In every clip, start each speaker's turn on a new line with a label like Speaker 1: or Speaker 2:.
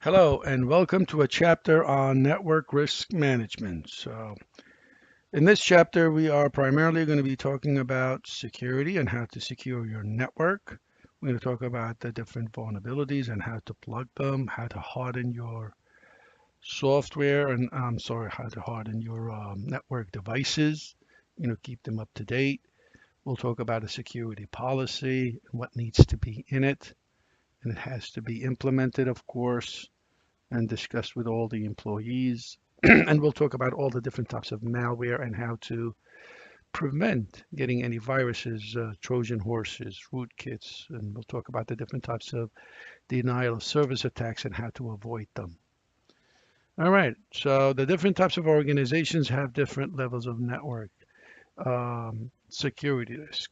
Speaker 1: Hello and welcome to a chapter on network risk management. So, in this chapter, we are primarily going to be talking about security and how to secure your network. We're going to talk about the different vulnerabilities and how to plug them, how to harden your software, and I'm sorry, how to harden your network devices, keep them up to date. We'll talk about a security policy and what needs to be in it, and it has to be implemented, of course, and discussed with all the employees. And we'll talk about all the different types of malware and how to prevent getting any viruses, Trojan horses, rootkits, and we'll talk about the different types of denial of service attacks and how to avoid them. All right, so the different types of organizations have different levels of network security risk.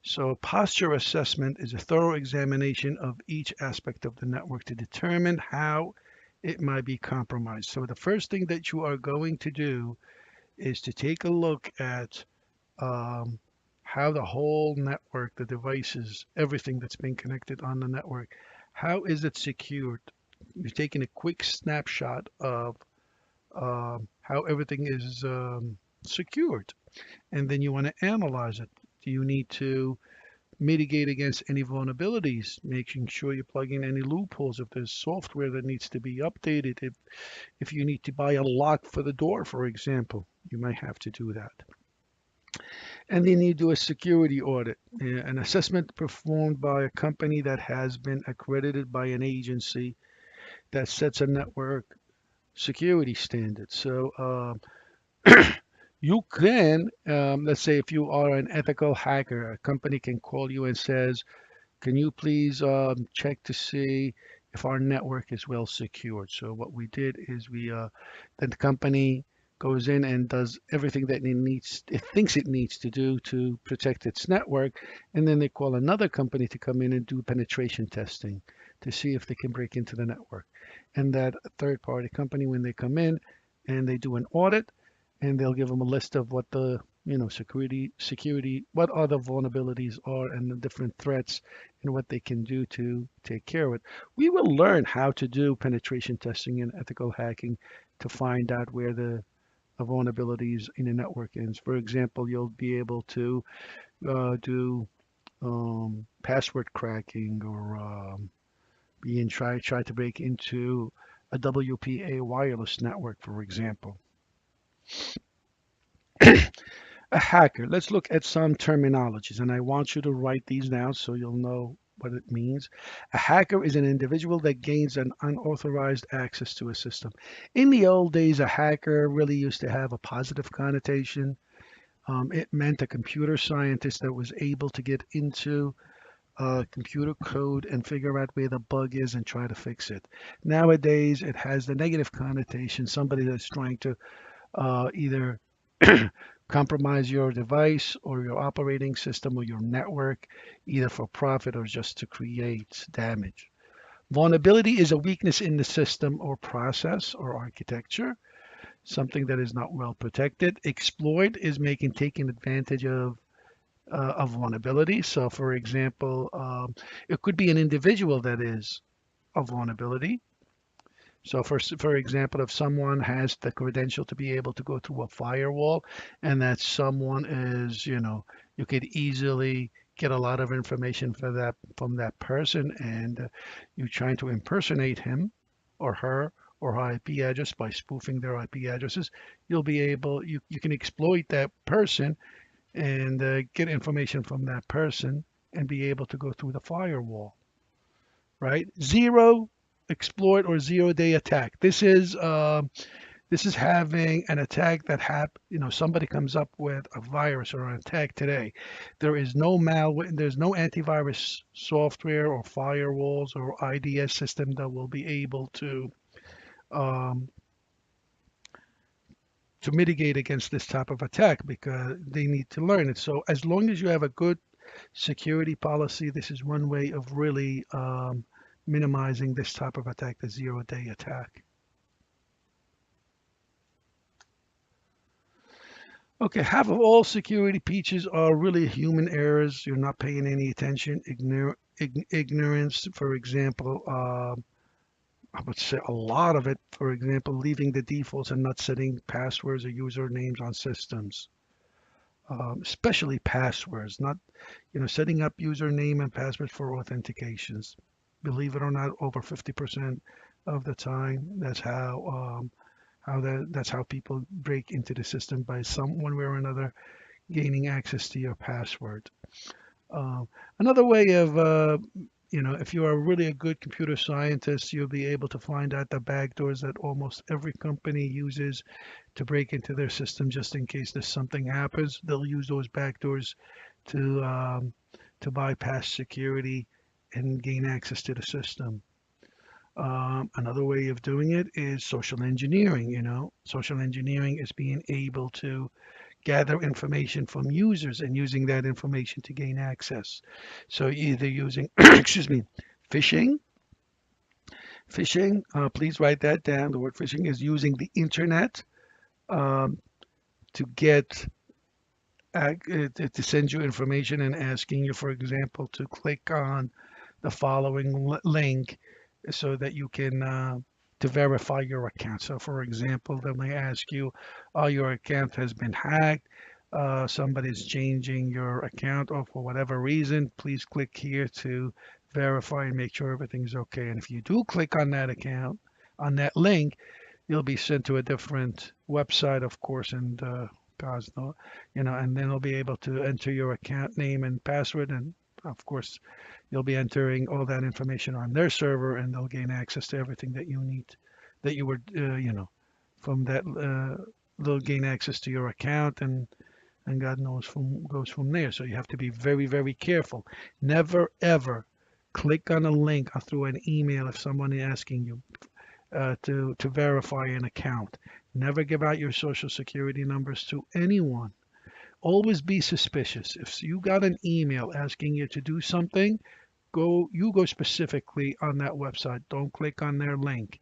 Speaker 1: So posture assessment is a thorough examination of each aspect of the network to determine how it might be compromised. So the first thing that you are going to do is to take a look at um, how the whole network, the devices, everything that's been connected on the network, how is it secured? You're taking a quick snapshot of how everything is secured, and then you want to analyze it. Do you need to mitigate against any vulnerabilities, making sure you plug in any loopholes if there's software that needs to be updated, if you need to buy a lock for the door, for example, you might have to do that. And then you do a security audit, an assessment performed by a company that has been accredited by an agency that sets a network security standard. So you can, let's say if you are an ethical hacker, a company can call you and says, can you please check to see if our network is well secured? So what we did is the company goes in and does everything that it thinks it needs to do to protect its network, and then they call another company to come in and do penetration testing to see if they can break into the network. And that third party company, when they come in and they do an audit, and they'll give them a list of what the security, what other vulnerabilities are and the different threats and what they can do to take care of it. We will learn how to do penetration testing and ethical hacking to find out where the vulnerabilities in a network is. For example, you'll be able to do password cracking or try to break into a WPA wireless network, for example. A hacker. Let's look at some terminologies, and I want you to write these down so you'll know what it means. A hacker is an individual that gains an unauthorized access to a system. In the old days, a hacker really used to have a positive connotation. It meant a computer scientist that was able to get into computer code and figure out where the bug is and try to fix it. Nowadays, it has the negative connotation, somebody that's trying to either compromise your device or your operating system or your network, either for profit or just to create damage. Vulnerability is a weakness in the system or process or architecture, something that is not well protected. Exploit is taking advantage of vulnerability. So, for example, it could be an individual that is a vulnerability. So for example, if someone has the credential to be able to go through a firewall and that someone is, you could easily get a lot of information from that person and you're trying to impersonate him or her or her IP address by spoofing their IP addresses, you can exploit that person and get information from that person and be able to go through the firewall, right? Zero exploit or 0-day attack. This is having an attack that somebody comes up with a virus or an attack today. There is no malware, there's no antivirus software or firewalls or IDS system that will be able um, to mitigate against this type of attack because they need to learn it. So as long as you have a good security policy, this is one way of really minimizing this type of attack, the 0-day attack. Okay, half of all security breaches are really human errors. You're not paying any attention. Ignorance, for example, would say a lot of it, for example, leaving the defaults and not setting passwords or usernames on systems, especially passwords, not, setting up username and passwords for authentications. Believe it or not, over 50% of the time, that's how people break into the system, by some one way or another gaining access to your password. Another way of, if you are really a good computer scientist, you'll be able to find out the backdoors that almost every company uses to break into their system, just in case there's something happens. They'll use those backdoors to bypass security and gain access to the system. Another way of doing it is social engineering. Social engineering is being able to gather information from users and using that information to gain access. So either using, excuse me, phishing. Phishing, please write that down. The word phishing is using the internet um, to get to send you information and asking you, for example, to click on the following link so that you can to verify your account. So, for example, they may ask you, "Oh, your account has been hacked. Somebody's changing your account, or for whatever reason, please click here to verify and make sure everything's okay." And if you do click on that account, on that link, you'll be sent to a different website, of course, and God's no, and then they'll be able to enter your account name and password, and of course, you'll be entering all that information on their server, and they'll gain access to everything that you need, that you were, from that. They'll gain access to your account, and God knows goes from there. So you have to be very, very careful. Never ever click on a link or through an email if someone is asking you to verify an account. Never give out your social security numbers to anyone. Always be suspicious. If you got an email asking you to do something, you go specifically on that website. Don't click on their link,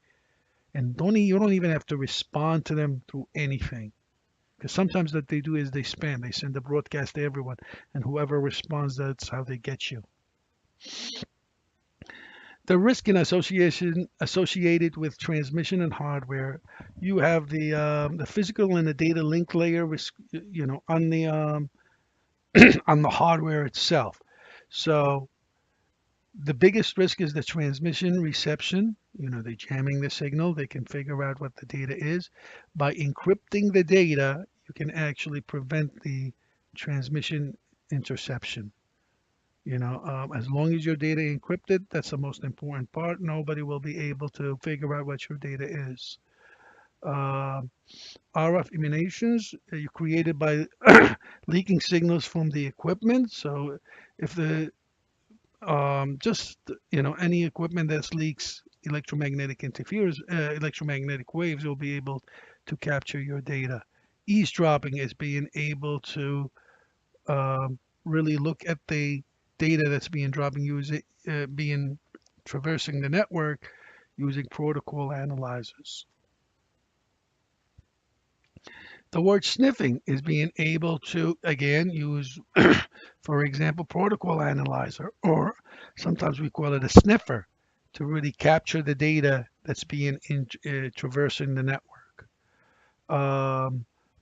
Speaker 1: and you don't even have to respond to them through anything. Because sometimes what they do is they spam. They send a broadcast to everyone, and whoever responds, that's how they get you. The risk in associated with transmission and hardware, you have the physical and the data link layer risk, on the on the hardware itself. So the biggest risk is the transmission reception. They're jamming the signal. They can figure out what the data is. By encrypting the data, you can actually prevent the transmission interception. As long as your data encrypted, that's the most important part. Nobody will be able to figure out what your data is. RF emanations are created by leaking signals from the equipment. So if the just any equipment that leaks electromagnetic interference, electromagnetic waves, will be able to capture your data. Eavesdropping is being able to really look at the data that's being being traversing the network using protocol analyzers. The word sniffing is being able to, again, use, for example, protocol analyzer, or sometimes we call it a sniffer, to really capture the data that's being traversing the network.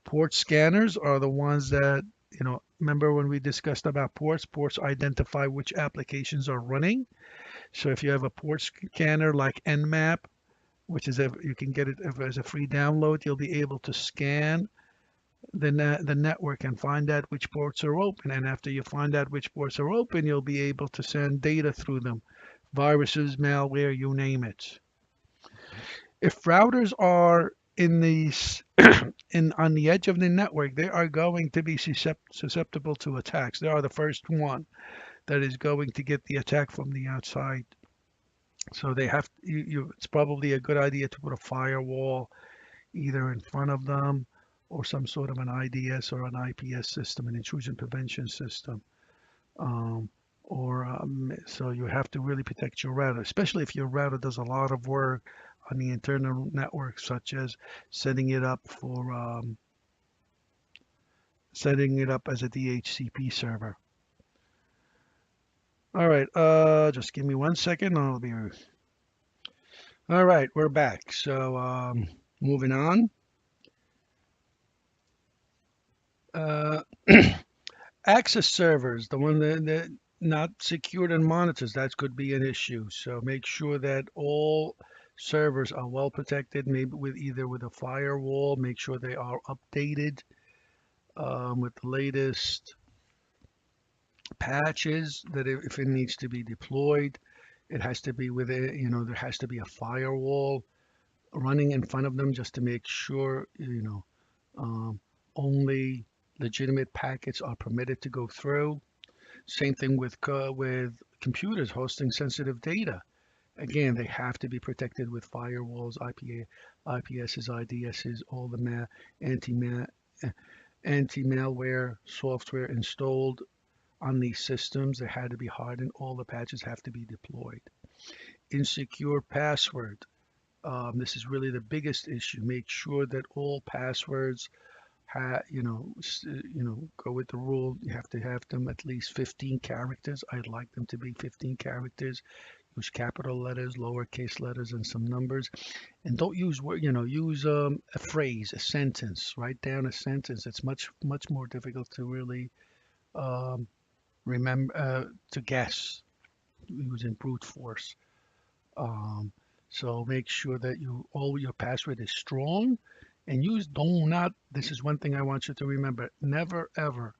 Speaker 1: Port scanners are the ones that, remember when we discussed about ports? Ports identify which applications are running. So if you have a port scanner like Nmap, which is you can get it as a free download, you'll be able to scan the network and find out which ports are open. And after you find out which ports are open, you'll be able to send data through them. Viruses, malware, you name it. If routers are in these on the edge of the network, they are going to be susceptible to attacks. They are the first one that is going to get the attack from the outside. So they have it's probably a good idea to put a firewall either in front of them, or some sort of an IDS or an IPS system, an intrusion prevention system. So you have to really protect your router, especially if your router does a lot of work on the internal network, such as setting it up as a DHCP server. All right, just give me 1 second. All right, we're back. So moving on. Uh, access servers, the one that not secured and monitors, that could be an issue. So make sure that all servers are well protected, maybe with either with a firewall. Make sure they are updated with the latest patches. That if it needs to be deployed, it has to be with a, there has to be a firewall running in front of them just to make sure, um, only legitimate packets are permitted to go through. Same thing with computers hosting sensitive data. Again, they have to be protected with firewalls, IPSs, IDSs, all the anti-malware software installed on these systems. They had to be hardened. All the patches have to be deployed. Insecure password. This is really the biggest issue. Make sure that all passwords go with the rule. You have to have them at least 15 characters. I'd like them to be 15 characters. Use capital letters, lowercase letters, and some numbers. And don't use use a phrase, a sentence. Write down a sentence. It's much more difficult to really um, remember, to guess using brute force. Um, so make sure that all your password is strong, and do not, this is one thing I want you to remember, never ever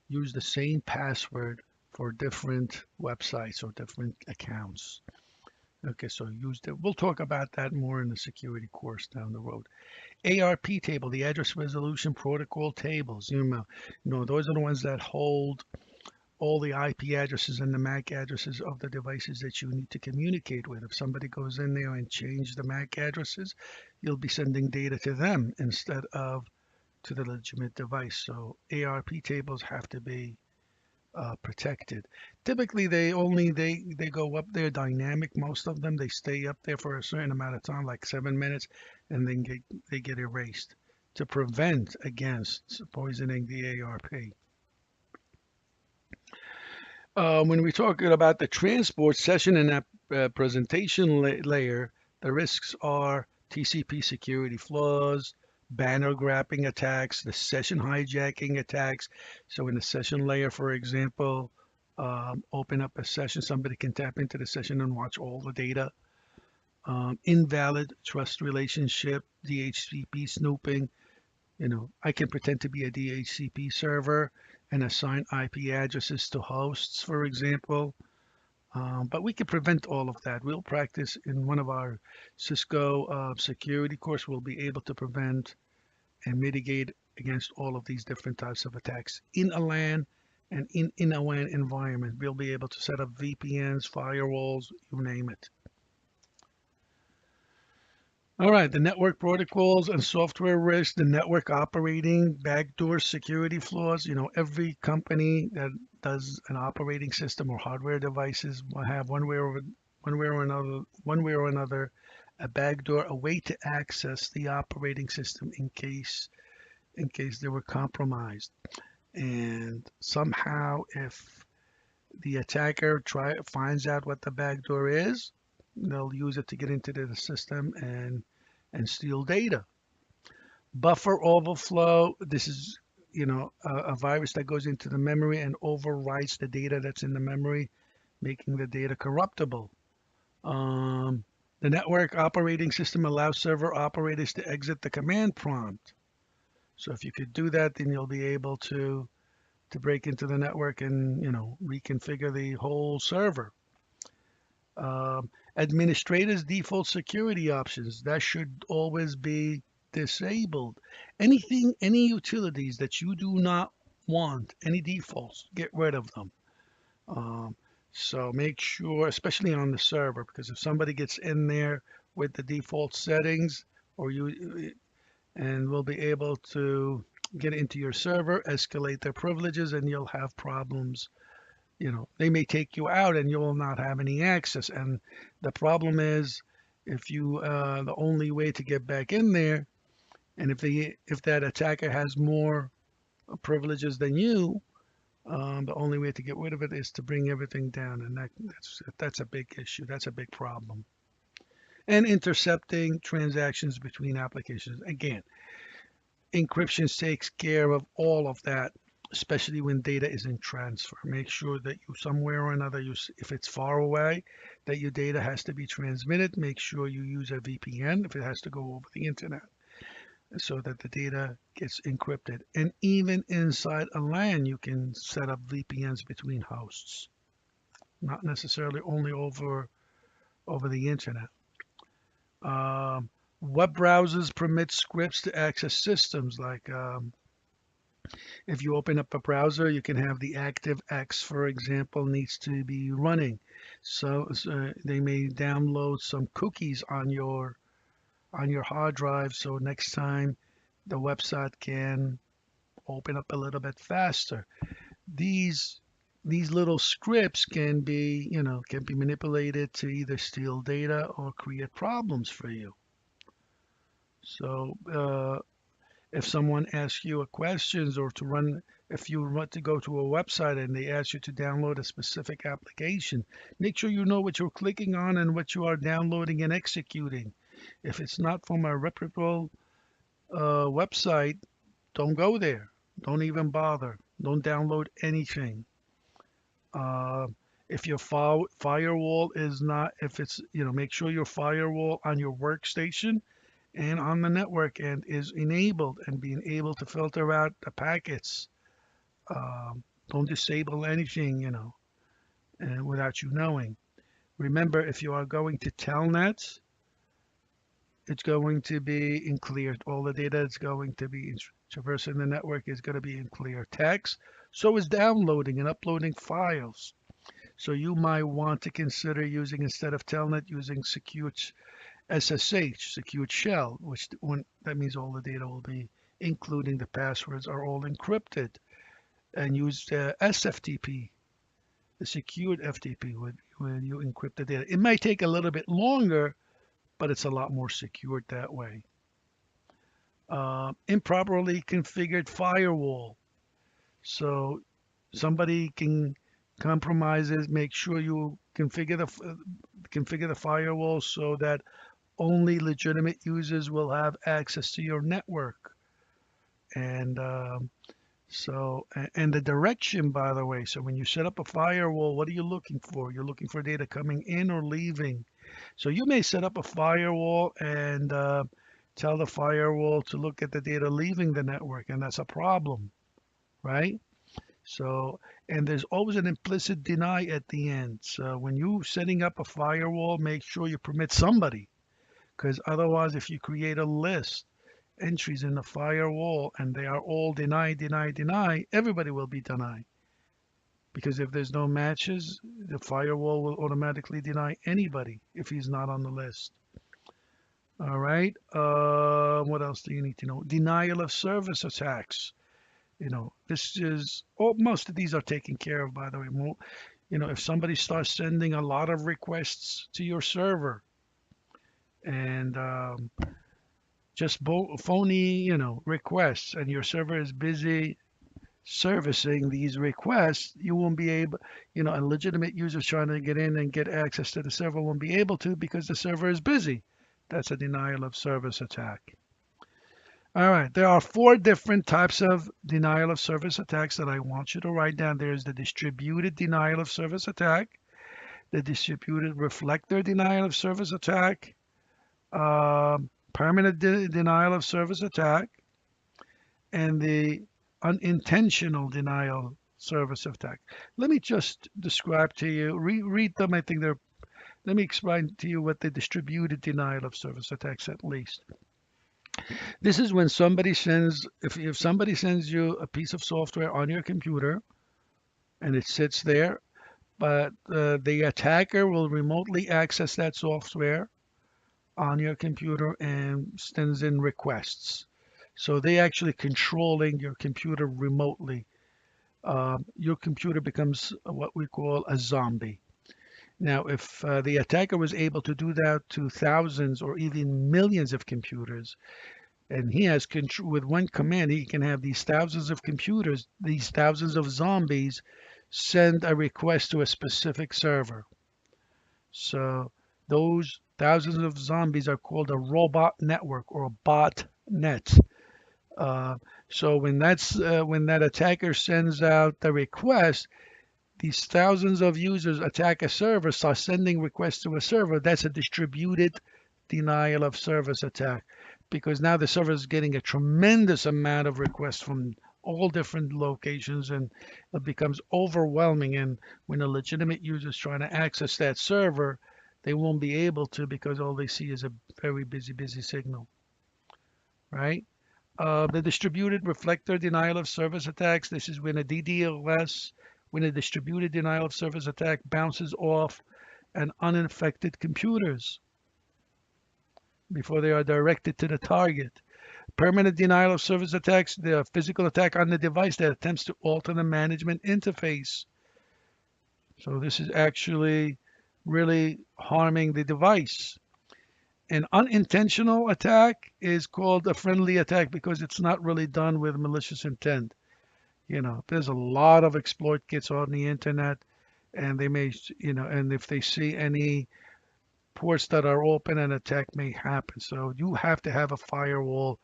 Speaker 1: use the same password for different websites or different accounts. Okay, so we'll talk about that more in the security course down the road. ARP table, the address resolution protocol tables, those are the ones that hold all the IP addresses and the MAC addresses of the devices that you need to communicate with. If somebody goes in there and change the MAC addresses, you'll be sending data to them instead of to the legitimate device. So ARP tables have to be protected. Typically, they go up there dynamic. Most of them they stay up there for a certain amount of time, like 7 minutes, and then they get erased to prevent against poisoning the ARP. When we're talking about the transport session and that presentation layer, the risks are TCP security flaws, banner grabbing attacks, the session hijacking attacks. So in the session layer, for example, open up a session, somebody can tap into the session and watch all the data. Invalid trust relationship, DHCP snooping. I can pretend to be a DHCP server and assign IP addresses to hosts, for example. But we can prevent all of that. We'll practice in one of our Cisco security course. We'll be able to prevent and mitigate against all of these different types of attacks in a LAN and in a WAN environment. We'll be able to set up VPNs, firewalls, you name it. All right, the network protocols and software risk, the network operating, backdoor security flaws. Every company that does an operating system or hardware devices will have one way or another, a backdoor, a way to access the operating system in case they were compromised. And somehow, if the attacker finds out what the backdoor is, they'll use it to get into the system and steal data. Buffer overflow. This is a virus that goes into the memory and overwrites the data that's in the memory, making the data corruptible. The network operating system allows server operators to exit the command prompt. So if you could do that, then you'll be able to break into the network and reconfigure the whole server. Administrators default security options, that should always be disabled. Any utilities that you do not want, any defaults, get rid of them. So make sure, especially on the server, because if somebody gets in there with the default settings, and will be able to get into your server, escalate their privileges, and you'll have problems. They may take you out and you will not have any access. And the problem is, if the only way to get back in there, and if that attacker has more privileges than you, the only way to get rid of it is to bring everything down, and that's a big issue. That's a big problem. and intercepting transactions between applications. Again, encryption takes care of all of that, especially when data is in transfer. Make sure that you somewhere or another, if it's far away, that your data has to be transmitted. Make sure you use a VPN if it has to go over the internet so that the data gets encrypted. And even inside a LAN, you can set up VPNs between hosts, not necessarily only over the internet. Web browsers permit scripts to access systems like if you open up a browser, you can have the ActiveX, for example, needs to be running. So they may download some cookies on your hard drive, so next time the website can open up a little bit faster. These little scripts can be, can be manipulated to either steal data or create problems for you. So if someone asks you a questions or if you want to go to a website and they ask you to download a specific application, make sure you know what you're clicking on and what you are downloading and executing. If it's not from a reputable website, don't go there. Don't even bother. Don't download anything. If your firewall is not, if it's, make sure your firewall on your workstation and on the network end is enabled and being able to filter out the packets. Don't disable anything, and without you knowing. Remember, if you are going to telnet, it's going to be in clear. All the data is going to be traversing the network is going to be in clear text. So is downloading and uploading files. So you might want to consider using, instead of telnet, using secured SSH, secured shell, that means all the data will be, including the passwords, are all encrypted, and use SFTP, the secured FTP, when you encrypt the data. It might take a little bit longer, but it's a lot more secured that way. Improperly configured firewall. So somebody can compromise it. Make sure you configure the firewall so that only legitimate users will have access to your network. And and the direction, by the way, so when you set up a firewall, what are you looking for? You're looking for data coming in or leaving. So you may set up a firewall and tell the firewall to look at the data leaving the network, and that's a problem, right? So, and there's always an implicit deny at the end. So when you're setting up a firewall, make sure you permit somebody, because otherwise, if you create a list, entries in the firewall, and they are all deny, deny, deny, everybody will be denied. Because if there's no matches, the firewall will automatically deny anybody if he's not on the list. All right. What else do you need to know? Denial of service attacks. This is, most of these are taken care of, by the way. If somebody starts sending a lot of requests to your server and just phony, requests, and your server is busy servicing these requests, you won't be able, a legitimate user trying to get in and get access to the server won't be able to because the server is busy. That's a denial of service attack. All right, there are 4 different types of denial of service attacks that I want you to write down. There's the distributed denial of service attack, the distributed reflector denial of service attack, permanent denial of service attack, and the unintentional denial service attack. Let me just describe to you, read them. I think let me explain to you what the distributed denial of service attacks at least. This is when somebody sends, if somebody sends you a piece of software on your computer and it sits there, but the attacker will remotely access that software on your computer and sends in requests. So they actually controlling your computer remotely. Your computer becomes what we call a zombie. Now, if the attacker was able to do that to thousands or even millions of computers, and he has control with one command, he can have these thousands of computers, these thousands of zombies, send a request to a specific server. So those Thousands of zombies are called a robot network or a bot net. Uh, so when that attacker sends out the request, these thousands of users attack a server, start sending requests to a server. That's a distributed denial of service attack, because now the server is getting a tremendous amount of requests from all different locations, and it becomes overwhelming. And when a legitimate user is trying to access that server, they won't be able to, because all they see is a very busy signal, right? The distributed reflector denial of service attacks. This is when a DDoS, when a distributed denial of service attack bounces off an uninfected computers before they are directed to the target. Permanent denial of service attacks, the physical attack on the device that attempts to alter the management interface. So this is actually really harming the device. An unintentional attack is called a friendly attack because it's not really done with malicious intent. There's a lot of exploit kits on the internet, and they may, and if they see any ports that are open, an attack may happen. So you have to have a firewall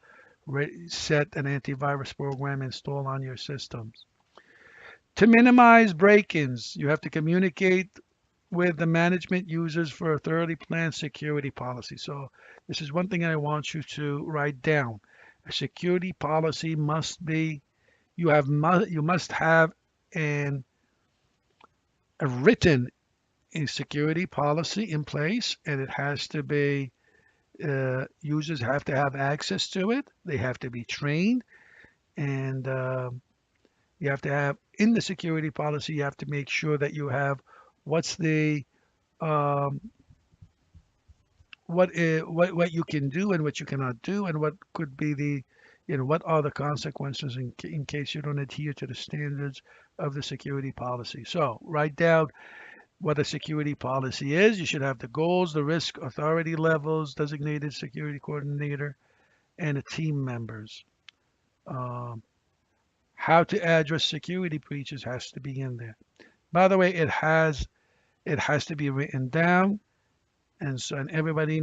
Speaker 1: set, an antivirus program installed on your systems. To minimize break-ins, you have to communicate with the management users for a thoroughly planned security policy. So this is one thing I want you to write down. A security policy must be, you must have a written security policy in place, and it has to be, users have to have access to it. They have to be trained, and you have to have, in the security policy, you have to make sure that you have what's the um, what you can do and what you cannot do, and what could be the, what are the consequences in case you don't adhere to the standards of the security policy. So write down what a security policy is. You should have the goals, the risk authority levels, designated security coordinator, and the team members. Um, how to address security breaches has to be in there. By the way, it has to be written down, and so and everybody you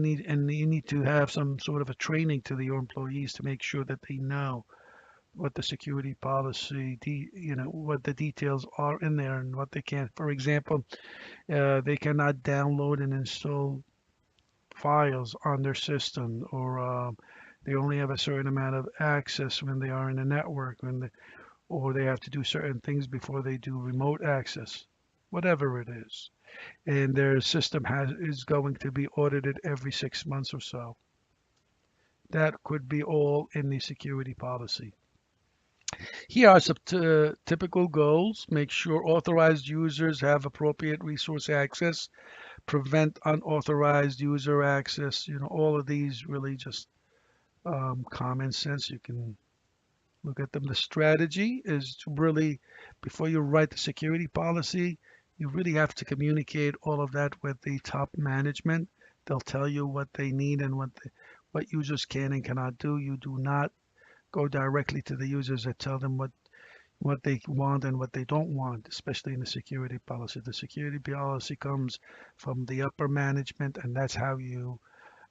Speaker 1: need to have some sort of a training to your employees to make sure that they know what the security policy, what the details are in there and what they can. For example, they cannot download and install files on their system, or they only have a certain amount of access when they are in a network, or they have to do certain things before they do remote access, whatever it is. And their system is going to be audited every 6 months or so. That could be all in the security policy. Here are some typical goals. Make sure authorized users have appropriate resource access. Prevent unauthorized user access. All of these really just common sense. You can look at them. The strategy is to really, before you write the security policy, you really have to communicate all of that with the top management. They'll tell you what they need and what users can and cannot do. You do not go directly to the users and tell them what they want and what they don't want, especially in the security policy. The security policy comes from the upper management, and that's how you,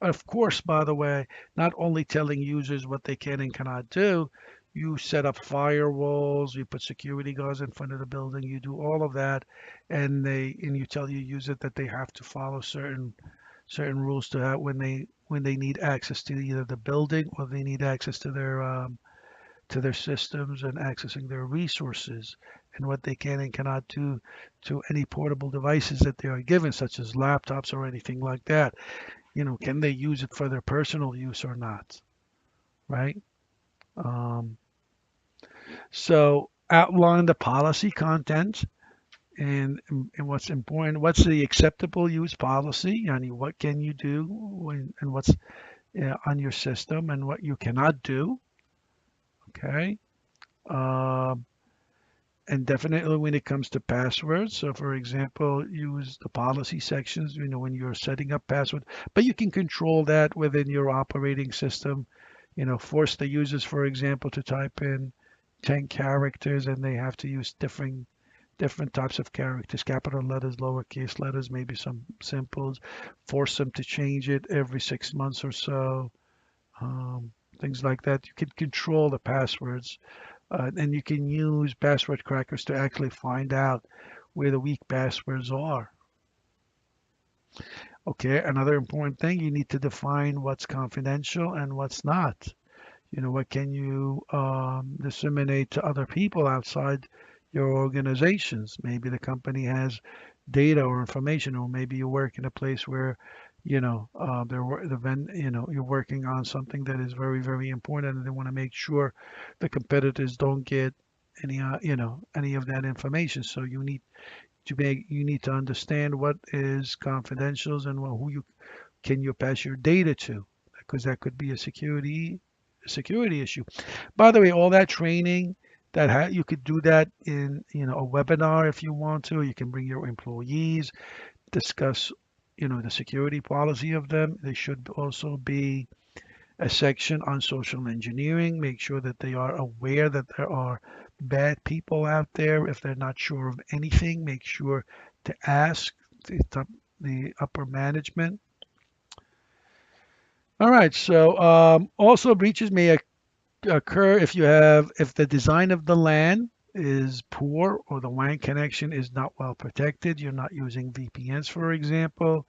Speaker 1: of course, by the way, not only telling users what they can and cannot do, you set up firewalls, you put security guards in front of the building, you do all of that, and you tell your user that they have to follow certain rules to have when they need access to either the building, or they need access to their systems and accessing their resources, and what they can and cannot do to any portable devices that they are given, such as laptops or anything like that. Can they use it for their personal use or not, right? Um, so outline the policy content and what's important. What's the acceptable use policy? What can you do and what's on your system, and what you cannot do. Okay. Um, and definitely when it comes to passwords. So for example, use the policy sections, when you're setting up password, but you can control that within your operating system. Force the users, for example, to type in 10 characters, and they have to use different types of characters, capital letters, lowercase letters, maybe some symbols. Force them to change it every 6 months or so. Um, Things like that. You can control the passwords, and you can use password crackers to actually find out where the weak passwords are. Okay, another important thing, you need to define what's confidential and what's not. What can you disseminate to other people outside your organizations? Maybe the company has data or information, or maybe you work in a place where, you're working on something that is very, very important, and they want to make sure the competitors don't get any of that information. So you need to understand what is confidential and who you pass your data to, because that could be a security issue. By the way, all that training you could do that in a webinar if you want to. You can bring your employees, discuss the security policy of them. There should also be a section on social engineering. Make sure that they are aware that there are bad people out there. If they're not sure of anything, make sure to ask the upper management. All right. So also breaches may occur if the design of the LAN is poor or the WAN connection is not well protected. You're not using VPNs, for example.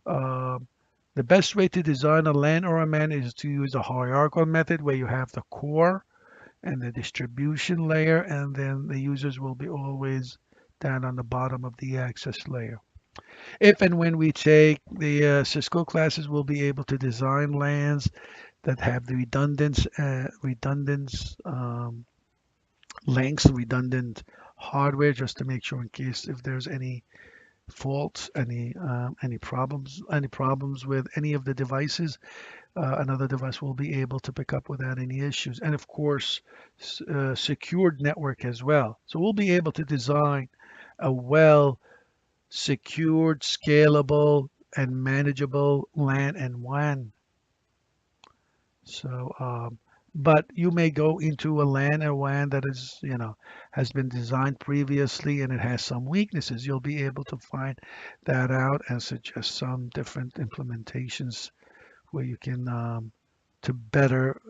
Speaker 1: Um, the best way to design a LAN or a MAN is to use a hierarchical method where you have the core and the distribution layer, and then the users will be always down on the bottom of the access layer. If and when we take the Cisco classes, we'll be able to design LANs that have the redundant links, redundant hardware, just to make sure in case if there's any faults, any problems with any of the devices, another device will be able to pick up without any issues. And of course, secured network as well. So we'll be able to design a well secured, scalable, and manageable LAN and WAN. So, but you may go into a LAN or WAN that has been designed previously and it has some weaknesses. You'll be able to find that out and suggest some different implementations where you can to better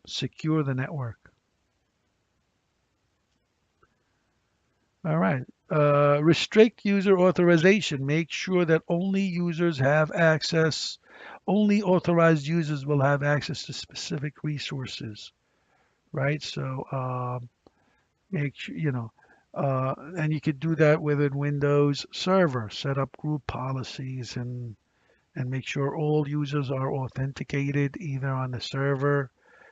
Speaker 1: secure the network. All right. Restrict user authorization. Make sure that only authorized users will have access to specific resources, right? So make sure, and you could do that within Windows Server. Set up group policies and make sure all users are authenticated either on the server,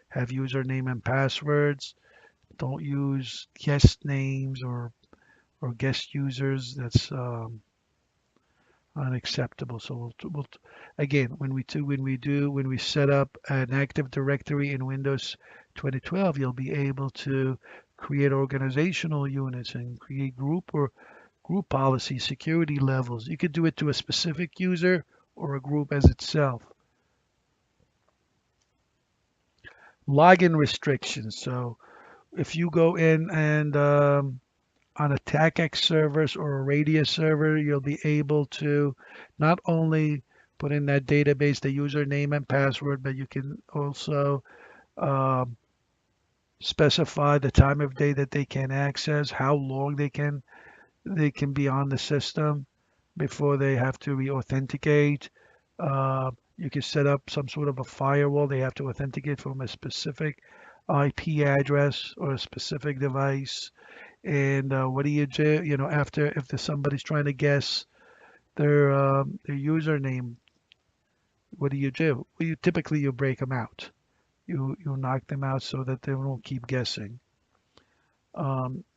Speaker 1: have username and passwords. Don't use guest names or guest users. That's unacceptable. So again, when we set up an Active Directory in Windows 2012, you'll be able to create organizational units and create group policy security levels. You could do it to a specific user or a group as itself. Login restrictions. So if you go in and on a TACX servers or a Radius server, you'll be able to not only put in that database, the username and password, but you can also specify the time of day that they can access, how long they can be on the system before they have to re-authenticate. You can set up some sort of a firewall. They have to authenticate from a specific IP address or a specific device. And what do you do? After if somebody's trying to guess their username, what do you do? Well, you break them out. You knock them out so that they won't keep guessing.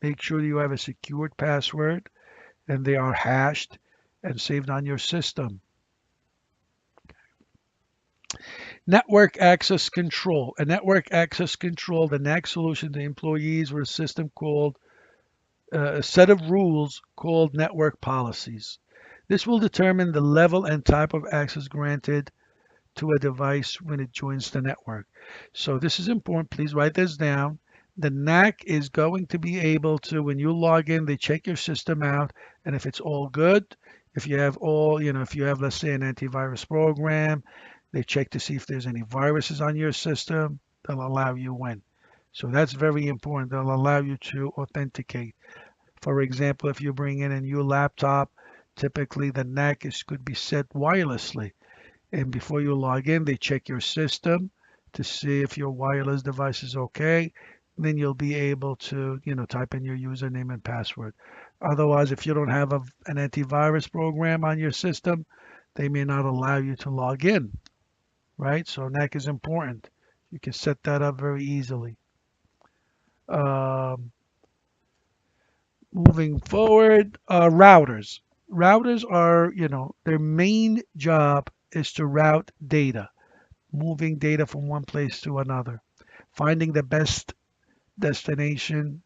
Speaker 1: Make sure you have a secured password and they are hashed and saved on your system. Network access control. A network access control, the next solution to employees with a system called a set of rules called network policies. This will determine the level and type of access granted to a device when it joins the network. So this is important. Please write this down. the NAC is going to be able to, when you log in, they check your system out, and if it's all good, if you have all, if you have, let's say, an antivirus program, they check to see if there's any viruses on your system, they'll allow you in. So that's very important. They'll allow you to authenticate. For example, if you bring in a new laptop, typically the NAC could be set wirelessly. And before you log in, they check your system to see if your wireless device is okay. Then you'll be able to, type in your username and password. Otherwise, if you don't have an antivirus program on your system, they may not allow you to log in, right? So NAC is important. You can set that up very easily. Um, Moving forward, routers. Routers are, their main job is to route data, moving data from one place to another, finding the best destination,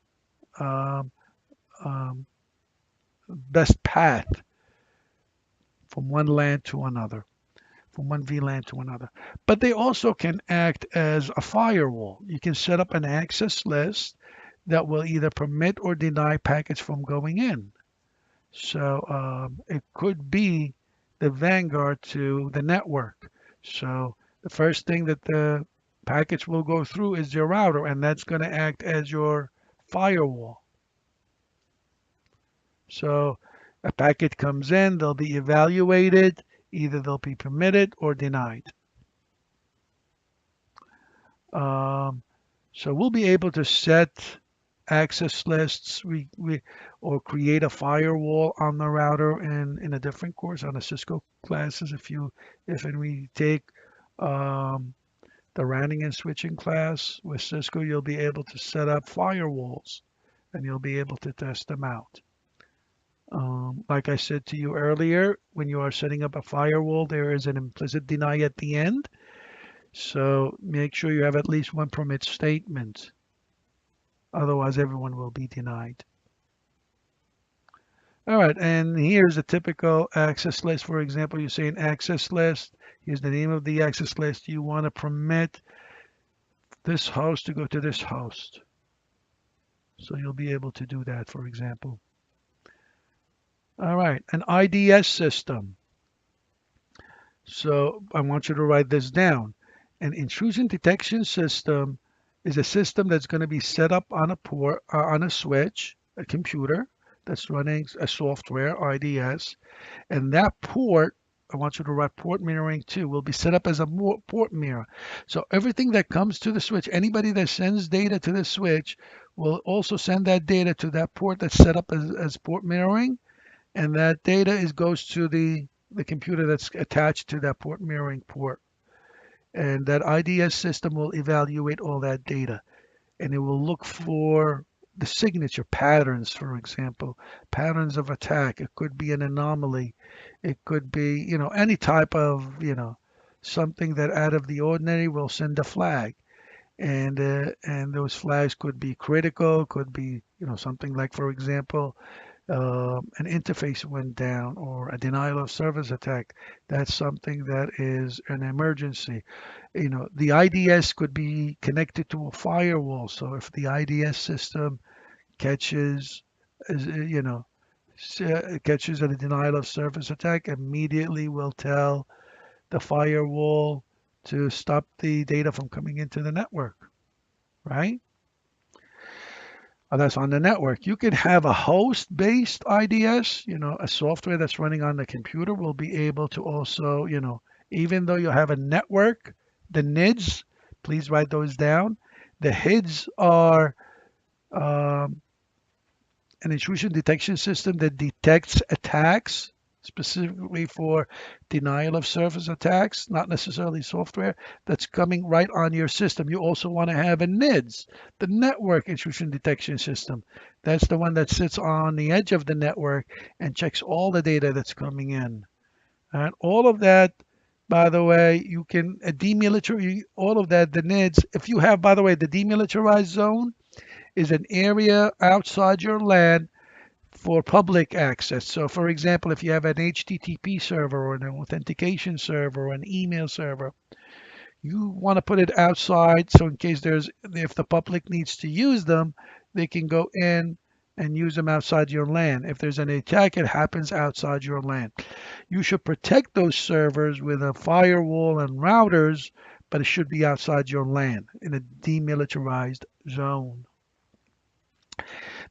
Speaker 1: um, um, best path from one LAN to another, from one VLAN to another. But they also can act as a firewall. You can set up an access list that will either permit or deny packets from going in. So it could be the vanguard to the network. So the first thing that the packets will go through is your router, and that's going to act as your firewall. So a packet comes in, they'll be evaluated, either they'll be permitted or denied. So we'll be able to set access lists or create a firewall on the router in a different course on the Cisco classes. If we take the routing and switching class with Cisco, you'll be able to set up firewalls and you'll be able to test them out. Like I said to you earlier, when you are setting up a firewall, there is an implicit deny at the end. So make sure you have at least one permit statement. Otherwise, everyone will be denied. All right, and here's a typical access list. For example, you say an access list. Here's the name of the access list. You want to permit this host to go to this host. So you'll be able to do that, for example. All right, an IDS system. So I want you to write this down. An intrusion detection system is a system that's going to be set up on a port, on a switch, a computer that's running a software, IDS, and that port, I want you to write port mirroring too, will be set up as a port mirror. So everything that comes to the switch, anybody that sends data to the switch will also send that data to that port that's set up as port mirroring, and that data goes to the computer that's attached to that port mirroring port. And that IDS system will evaluate all that data, and it will look for the signature patterns, for example, patterns of attack. It could be an anomaly. It could be, any type of, something that out of the ordinary will send a flag. And those flags could be critical, could be, something like, for example, an interface went down or a denial of service attack. That's something that is an emergency. The IDS could be connected to a firewall. So if the IDS system catches, catches a denial of service attack, immediately will tell the firewall to stop the data from coming into the network, right? That's on the network. You could have a host-based IDS, a software that's running on the computer will be able to also, even though you have a network, the NIDs, please write those down. The HIDs are an intrusion detection system that detects attacks, specifically for denial of service attacks, not necessarily software that's coming right on your system. You also want to have a NIDS, the network intrusion detection system. That's the one that sits on the edge of the network and checks all the data that's coming in. And all of that, by the way, you can demilitarize all of that, the NIDS. If you have, by the way, the demilitarized zone is an area outside your LAN for public access. So for example, if you have an HTTP server or an authentication server or an email server, You want to put it outside, so in case if the public needs to use them, they can go in and use them outside your LAN. If there's an attack, it happens outside your LAN. You should protect those servers with a firewall and routers, but it should be outside your LAN in a demilitarized zone.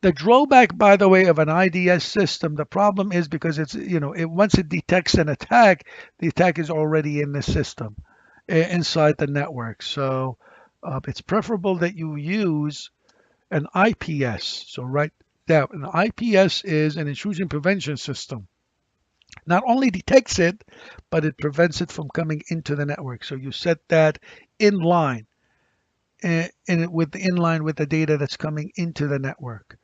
Speaker 1: The drawback, by the way, of an IDS system, the problem is because once it detects an attack, the attack is already in the system, inside the network. So it's preferable that you use an IPS. So right now, an IPS is an intrusion prevention system. Not only detects it, but it prevents it from coming into the network. So you set that in line, in line with the data that's coming into the network.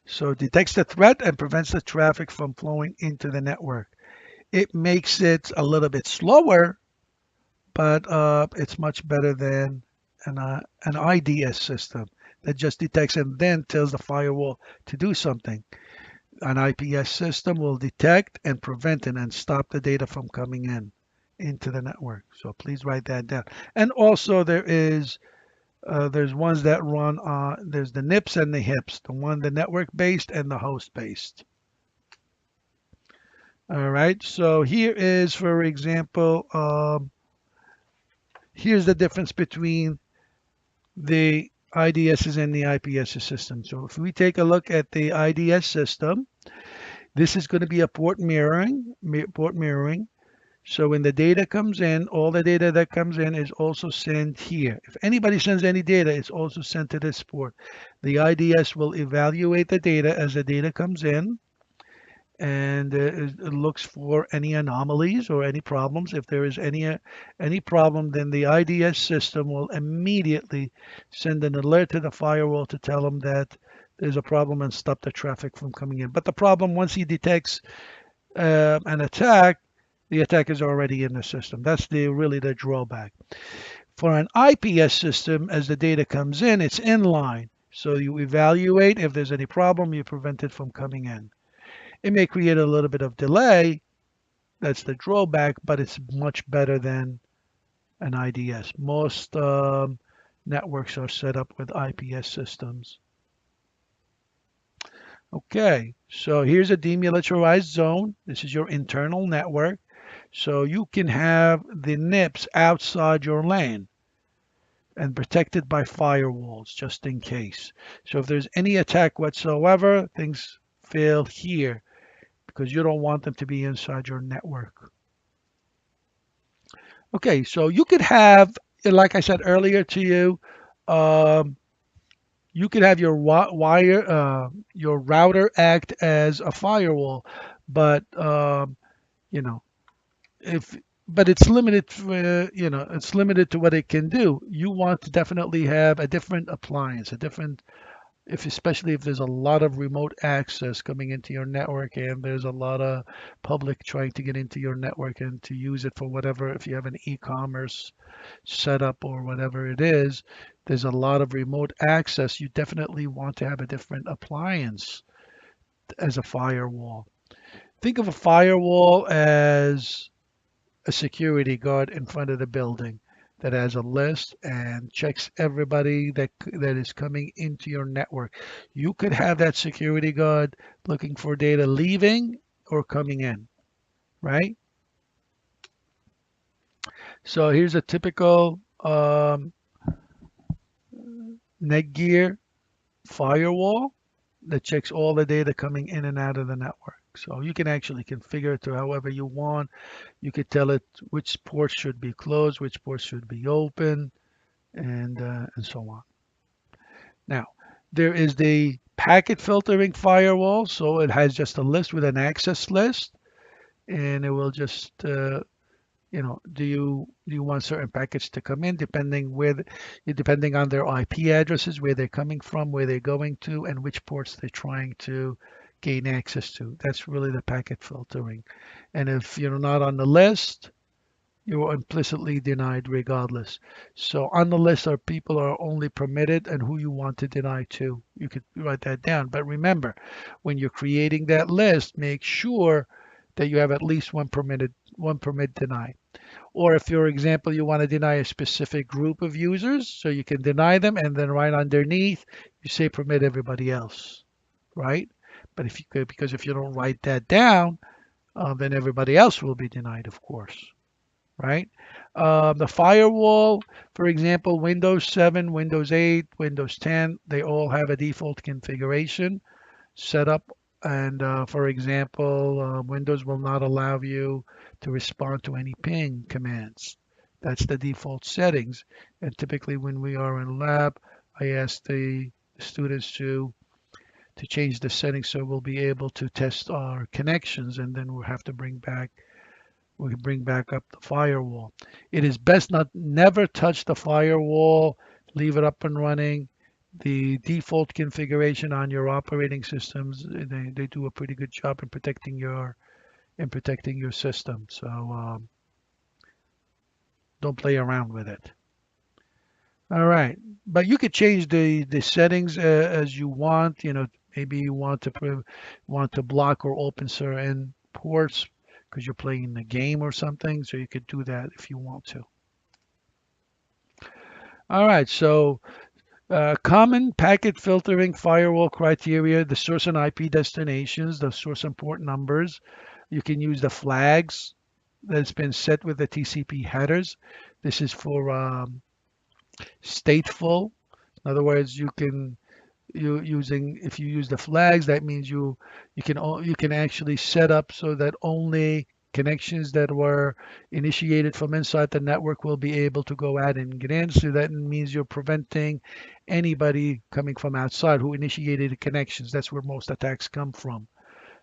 Speaker 1: So it detects the threat and prevents the traffic from flowing into the network. It makes it a little bit slower, but it's much better than an IDS system that just detects and then tells the firewall to do something. An IPS system will detect and prevent it and stop the data from coming into the network. So please write that down. And also there's ones that run there's the NIPS and the HIPS, the network based and the host based. All right, so here is, for example, here's the difference between the IDSs and the IPS system. So if we take a look at the IDS system, this is going to be a port mirroring. So when the data comes in, all the data that comes in is also sent here. If anybody sends any data, it's also sent to this port. The IDS will evaluate the data as the data comes in, and it looks for any anomalies or any problems. If there is any problem, then the IDS system will immediately send an alert to the firewall to tell them that there's a problem and stop the traffic from coming in. But the problem, once he detects an attack, the attack is already in the system. That's really the drawback. For an IPS system, as the data comes in, it's inline. So you evaluate. If there's any problem, you prevent it from coming in. It may create a little bit of delay. That's the drawback, but it's much better than an IDS. Most networks are set up with IPS systems. Okay, so here's a demilitarized zone. This is your internal network. So you can have the NIPS outside your LAN and protected by firewalls just in case. So if there's any attack whatsoever, things fail here because you don't want them to be inside your network. Okay, so you could have, like I said earlier to you, you could have your your router act as a firewall, but you know, but it's limited. It's limited to what it can do. You want to definitely have a different appliance, especially if there's a lot of remote access coming into your network and there's a lot of public trying to get into your network and to use it for whatever. If you have an e-commerce setup or whatever it is, there's a lot of remote access. You definitely want to have a different appliance as a firewall. Think of a firewall as a security guard in front of the building that has a list and checks everybody that is coming into your network. You could have that security guard looking for data leaving or coming in, right? So here's a typical Netgear firewall that checks all the data coming in and out of the network. So you can actually configure it to however you want. You could tell it which ports should be closed, which ports should be open, and so on. Now, there is the packet filtering firewall. So it has just a list with an access list, and it will just do you want certain packets to come in depending on their IP addresses, where they're coming from, where they're going to, and which ports they're trying to gain access to. That's really the packet filtering. And if you're not on the list, you're implicitly denied regardless. So on the list are people are only permitted and who you want to deny to. You could write that down. But remember, when you're creating that list, make sure that you have at least one permit denied. Or if, for example, you want to deny a specific group of users, so you can deny them and then right underneath you say permit everybody else, right? But if you could, because if you don't write that down, then everybody else will be denied, of course, right? The firewall, for example, Windows 7, Windows 8, Windows 10, they all have a default configuration set up. And for example, Windows will not allow you to respond to any ping commands. That's the default settings. And typically when we are in lab, I ask the students to change the settings so we'll be able to test our connections, and then we'll have to bring back up the firewall. It is best not never touch the firewall, leave it up and running. The default configuration on your operating systems, they do a pretty good job in protecting your system. So don't play around with it. All right, but you could change the settings as you want. You know, maybe you want to block or open certain ports because you're playing the game or something. So you could do that if you want to. All right, so common packet filtering firewall criteria: the source and IP destinations, the source and port numbers. You can use the flags that's been set with the TCP headers. This is for stateful. In other words, if you use the flags, that means you can actually set up so that only connections that were initiated from inside the network will be able to go out and get in. So that means you're preventing anybody coming from outside who initiated the connections. That's where most attacks come from.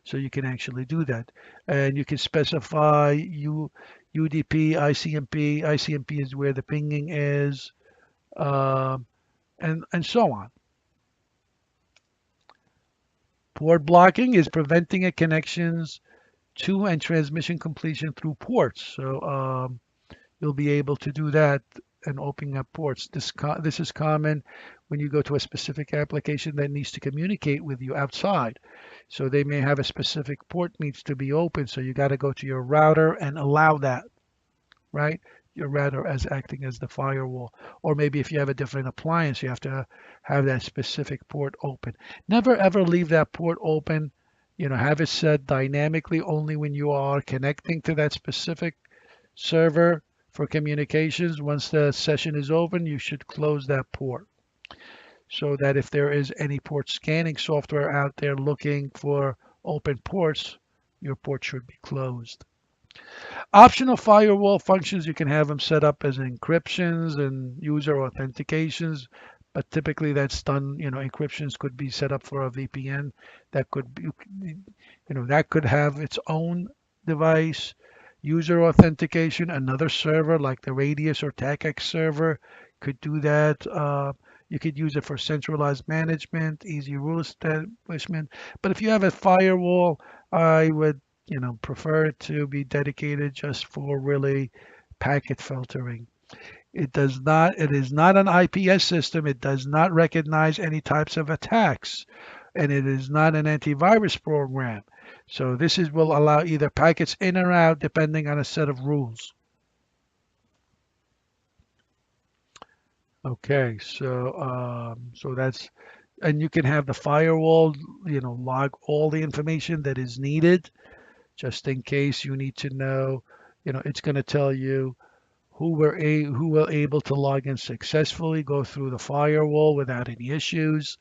Speaker 1: So you can actually do that, and you can specify UDP, ICMP. ICMP is where the pinging is, and so on. Port blocking is preventing a connections to and transmission completion through ports. So you'll be able to do that and opening up ports. This is common when you go to a specific application that needs to communicate with you outside. So they may have a specific port needs to be open. So you got to go to your router and allow that, right? Your router as acting as the firewall. Or maybe if you have a different appliance, you have to have that specific port open. Never ever leave that port open. You know, have it set dynamically only when you are connecting to that specific server for communications. Once the session is open, you should close that port so that if there is any port scanning software out there looking for open ports, your port should be closed. Optional firewall functions, you can have them set up as encryptions and user authentications, but typically that's done, you know, encryptions could be set up for a VPN that could be, that could have its own device. User authentication, another server like the Radius or TACX server could do that. You could use it for centralized management, easy rule establishment. But if you have a firewall, I would, prefer it to be dedicated just for really packet filtering. It is not an IPS system. It does not recognize any types of attacks, and it is not an antivirus program. So will allow either packets in or out depending on a set of rules. Okay, so that's, and you can have the firewall, log all the information that is needed, just in case you need to know. It's going to tell you who were able to log in successfully, go through the firewall without any issues,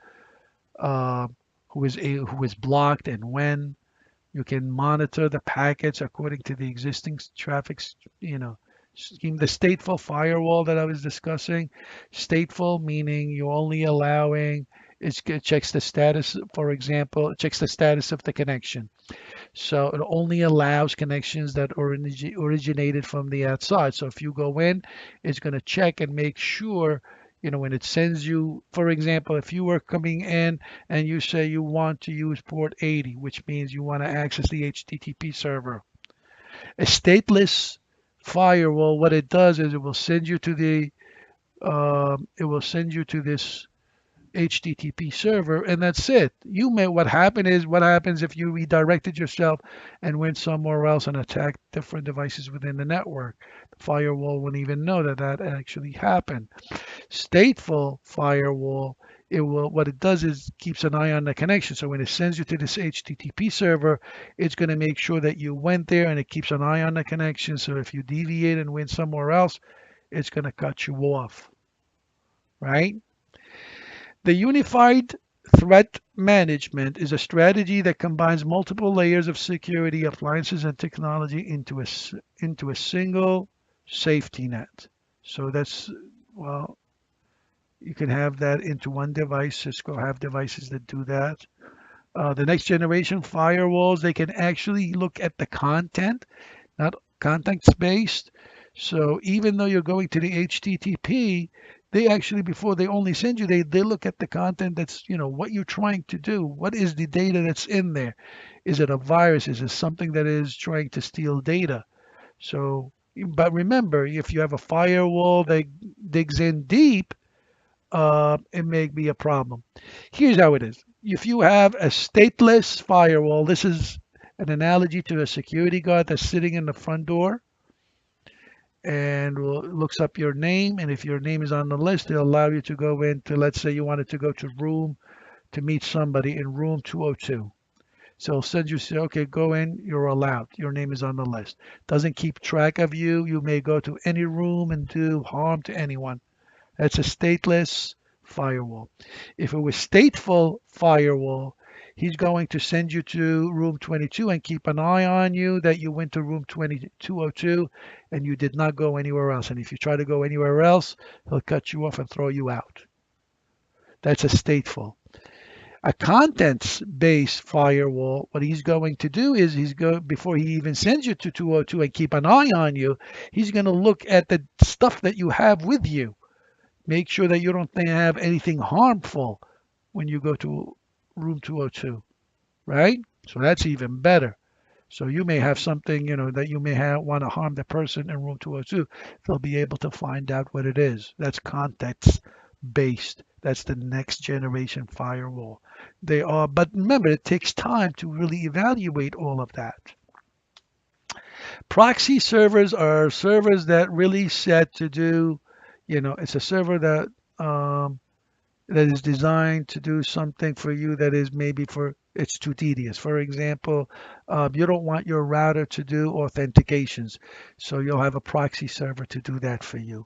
Speaker 1: who is blocked and when. You can monitor the packets according to the existing traffic, scheme. The stateful firewall that I was discussing, stateful meaning you're only allowing, it checks the status, for example, it checks the status of the connection. So it only allows connections that originated from the outside. So if you go in, it's going to check and make sure, when it sends you, for example, if you were coming in and you say you want to use port 80, which means you want to access the HTTP server. A stateless firewall, what it does is it will send you to this HTTP server, and that's it. What happens if you redirected yourself and went somewhere else and attacked different devices within the network. The firewall wouldn't even know that that actually happened. Stateful firewall, what it does is keeps an eye on the connection. So when it sends you to this HTTP server, it's going to make sure that you went there, and it keeps an eye on the connection. So if you deviate and went somewhere else, it's going to cut you off, right? The unified threat management is a strategy that combines multiple layers of security appliances and technology into a single safety net. So that's, well, you can have that into one device. Cisco have devices that do that. The next generation firewalls, they can actually look at the content, not context based. So even though you're going to the HTTP, they actually, before they only send you, they look at the content. That's, what you're trying to do. What is the data that's in there? Is it a virus? Is it something that is trying to steal data? So, but remember, if you have a firewall that digs in deep, it may be a problem. Here's how it is. If you have a stateless firewall, this is an analogy to a security guard that's sitting in the front door and looks up your name. And if your name is on the list, it'll allow you to go into, let's say you wanted to go to meet somebody in room 202. So it'll send you, say, okay, go in, you're allowed. Your name is on the list. Doesn't keep track of you. You may go to any room and do harm to anyone. That's a stateless firewall. If it was stateful firewall, he's going to send you to room 22 and keep an eye on you that you went to room 202 and you did not go anywhere else. And if you try to go anywhere else, he'll cut you off and throw you out. That's a stateful. A contents-based firewall, what he's going to do is before he even sends you to 202 and keep an eye on you, he's going to look at the stuff that you have with you. Make sure that you don't have anything harmful when you go to room 202, right? So that's even better. So you may have something, that you may want to harm the person in room 202. They'll be able to find out what it is. That's context based. That's the next generation firewall. But remember, it takes time to really evaluate all of that. Proxy servers are servers that really set to do, it's a server that is designed to do something for you that is it's too tedious. For example, you don't want your router to do authentications, so you'll have a proxy server to do that for you,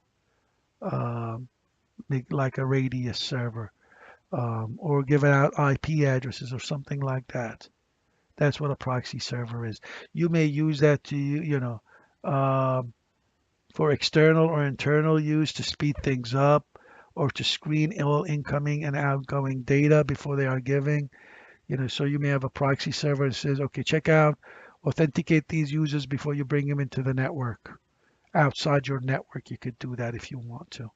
Speaker 1: like a radius server, or giving out IP addresses or something like that. That's what a proxy server is. You may use that to, for external or internal use to speed things up, or to screen all incoming and outgoing data before they are giving. So you may have a proxy server that says, okay, check out, authenticate these users before you bring them into the network. Outside your network, you could do that if you want to.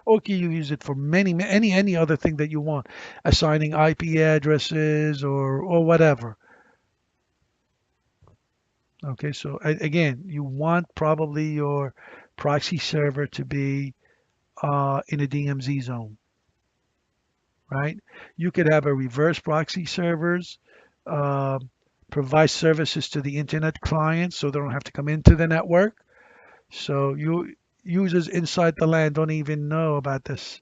Speaker 1: Or you use it for any other thing that you want, assigning IP addresses or whatever. Okay, so again, you want probably your proxy server to be in a DMZ zone, right? You could have a reverse proxy servers, provide services to the internet clients so they don't have to come into the network. So users inside the LAN don't even know about this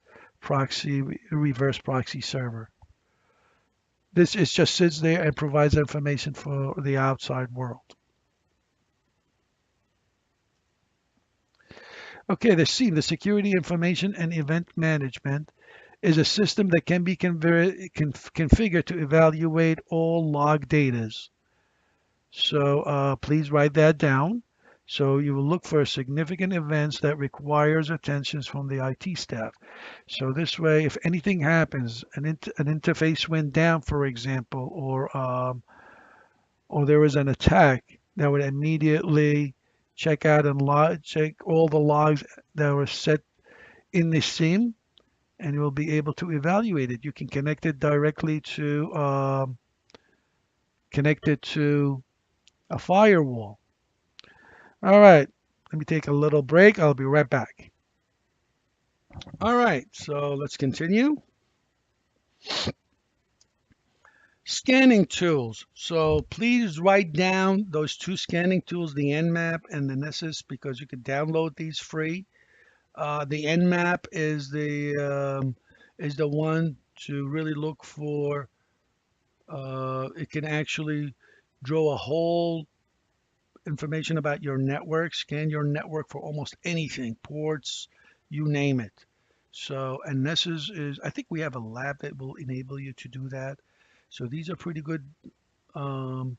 Speaker 1: reverse proxy server. This is just sits there and provides information for the outside world. Okay, the security information and event management is a system that can be configured to evaluate all log data. So please write that down. So you will look for significant events that requires attention from the IT staff. So this way, if anything happens, an interface went down, for example, or there was an attack, that would immediately check out and check all the logs that were set in the SIEM, and you'll be able to evaluate it. You can connect it directly to a firewall. All right, let me take a little break. I'll be right back. All right, so let's continue. Scanning tools. So please write down those two scanning tools, the Nmap and the Nessus, because you can download these free. The Nmap is the one to really look for. It can actually draw a whole information about your network, scan your network for almost anything, ports, you name it. So, and this is, I think we have a lab that will enable you to do that. So these are pretty good um,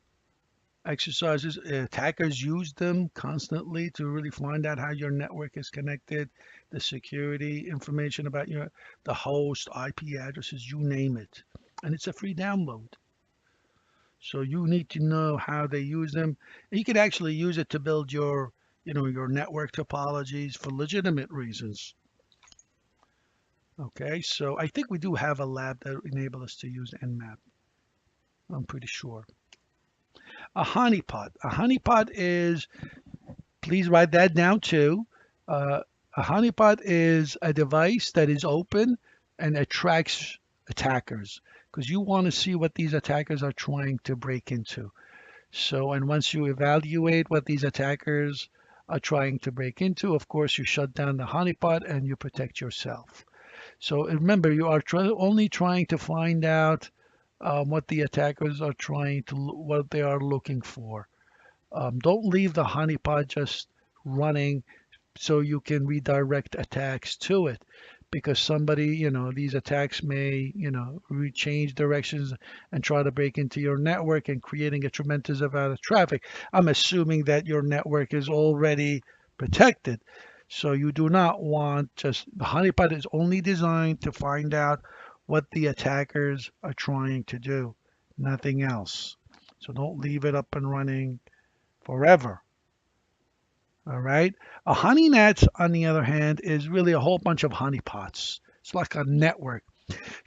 Speaker 1: exercises. Attackers use them constantly to really find out how your network is connected, the security information about the host, IP addresses, you name it. And it's a free download. So you need to know how they use them. And you could actually use it to build your network topologies for legitimate reasons. Okay, so I think we do have a lab that enable us to use Nmap. I'm pretty sure. A honeypot. A honeypot is, please write that down too. A honeypot is a device that is open and attracts attackers because you want to see what these attackers are trying to break into. So, and once you evaluate what these attackers are trying to break into, of course, you shut down the honeypot and you protect yourself. So remember, you are only trying to find out what the attackers are what they are looking for. Don't leave the honeypot just running so you can redirect attacks to it because somebody, these attacks may, change directions and try to break into your network and creating a tremendous amount of traffic. I'm assuming that your network is already protected. So you do not want the honeypot is only designed to find out what the attackers are trying to do, nothing else. So don't leave it up and running forever. All right. A honeynet, on the other hand, is really a whole bunch of honeypots. It's like a network.